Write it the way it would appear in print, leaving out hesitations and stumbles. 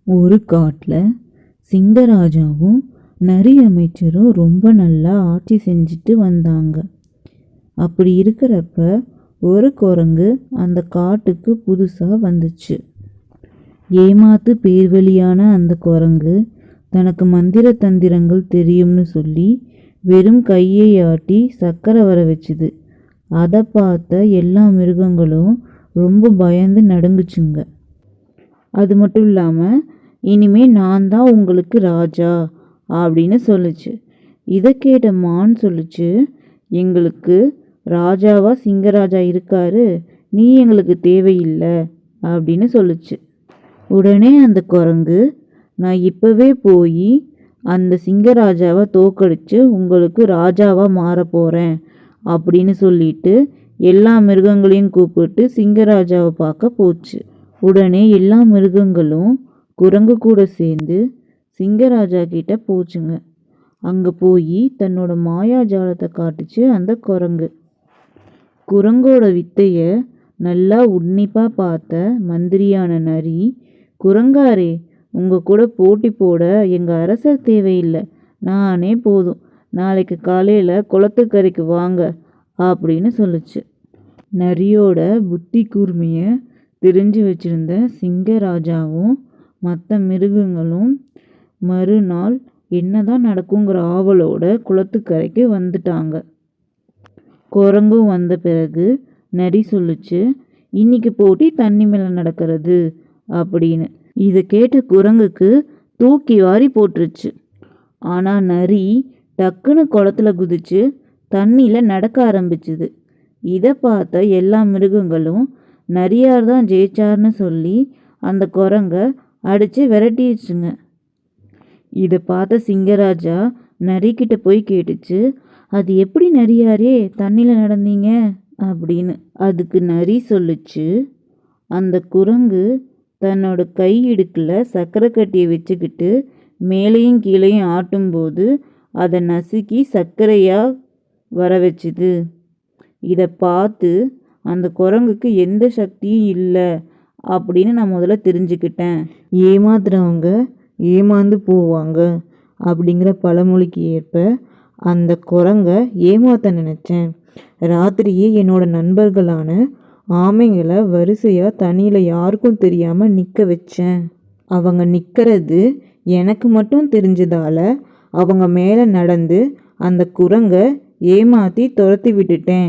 ஒரு காட்டில் சிங்கராஜாவும் நரி அமைச்சரும் ரொம்ப நல்லா ஆட்சி செஞ்சுட்டு வந்தாங்க. அப்படி இருக்கிறப்ப ஒரு குரங்கு அந்த காட்டுக்கு புதுசாக வந்துச்சு. ஏமாத்து பேர்வழியான அந்த குரங்கு தனக்கு மந்திர தந்திரங்கள் தெரியும்னு சொல்லி வெறும் கையை ஆட்டி சக்கரை வர வச்சுது. அதை பார்த்த எல்லா மிருகங்களும் ரொம்ப பயந்து நடுங்குச்சுங்க. அது மட்டும் இல்லாமல் இனிமே நான் தான் உங்களுக்கு ராஜா அப்படின்னு சொல்லுச்சு. இதை கேட்ட மான் சொல்லுச்சு, எங்களுக்கு ராஜாவா சிங்கராஜா இருக்காரு, நீ எங்களுக்கு தேவையில்லை அப்படின்னு சொல்லுச்சு. உடனே அந்த குரங்கு, நான் இப்போவே போய் அந்த சிங்கராஜாவை தோக்கடிச்சு உங்களுக்கு ராஜாவாக மாற போகிறேன் அப்படின்னு சொல்லிட்டு எல்லா மிருகங்களையும் கூப்பிட்டு சிங்கராஜாவை பார்க்க போச்சு. உடனே எல்லா மிருகங்களும் குரங்கு கூட சேர்ந்து சிங்கராஜா கிட்ட போச்சுங்க. அங்கே போய் தன்னோட மாயாஜாலத்தை காட்டுச்சு அந்த குரங்கு. குரங்கோட வித்தைய நல்லா உன்னிப்பாக பார்த்த மந்திரியான நரி, குரங்காரே, உங்கள் கூட போட்டி போட எங்கள் அரசர் தேவையில்லை, நானே போதும், நாளைக்கு காலையில் குளத்துக்கரைக்கு வாங்க அப்படின்னு சொல்லுச்சு. நரியோட புத்தி கூர்மையை தெரிஞ்சு வச்சிருந்த சிங்கராஜாவும் மற்ற மிருகங்களும் மறுநாள் என்னதான் நடக்குங்கிற ஆவலோட குளத்துக்கரைக்கு வந்துட்டாங்க. குரங்கும் வந்த பிறகு நரி சொல்லுச்சு, இன்னைக்கு போட்டி தண்ணி மேலே நடக்கிறது அப்படின்னு. இதை கேட்ட குரங்குக்கு தூக்கி வாரி போட்டுருச்சு. ஆனால் நரி டக்குன்னு குளத்துல குதிச்சு தண்ணியில் நடக்க ஆரம்பிச்சுது. இதை பார்த்த எல்லா மிருகங்களும் நரியார் தான் ஜெயிச்சார்னு சொல்லி அந்த குரங்க அடித்து விரட்டிடுச்சுங்க. இதை பார்த்த சிங்கராஜா நரிக்கிட்ட போய் கேட்டுச்சு, அது எப்படி நரியாரே தண்ணியில் நடந்தீங்க அப்படின்னு. அதுக்கு நரி சொல்லுச்சு, அந்த குரங்கு தன்னோட கை இடுக்கில் சக்கரை கட்டியை வச்சுக்கிட்டு மேலேயும் கீழேயும் ஆட்டும்போது அதை நசுக்கி சர்க்கரையாக வர வச்சுது. இதை பார்த்து அந்த குரங்குக்கு எந்த சக்தியும் இல்லை அப்படின்னு நான் முதல்ல தெரிஞ்சுக்கிட்டேன். ஏமாத்துறவங்க ஏமாந்து போவாங்க அப்படிங்கிற பழமொழிக்கு ஏற்ப அந்த குரங்கை ஏமாத்த நினச்சேன். ராத்திரியே என்னோட நண்பர்களான ஆமைங்களை வரிசையாக தண்ணியில் யாருக்கும் தெரியாமல் நிற்க வச்சேன். அவங்க நிற்கிறது எனக்கு மட்டும் தெரிஞ்சதால் அவங்க மேலே நடந்து அந்த குரங்கை ஏமாற்றி துரத்தி விட்டுட்டேன்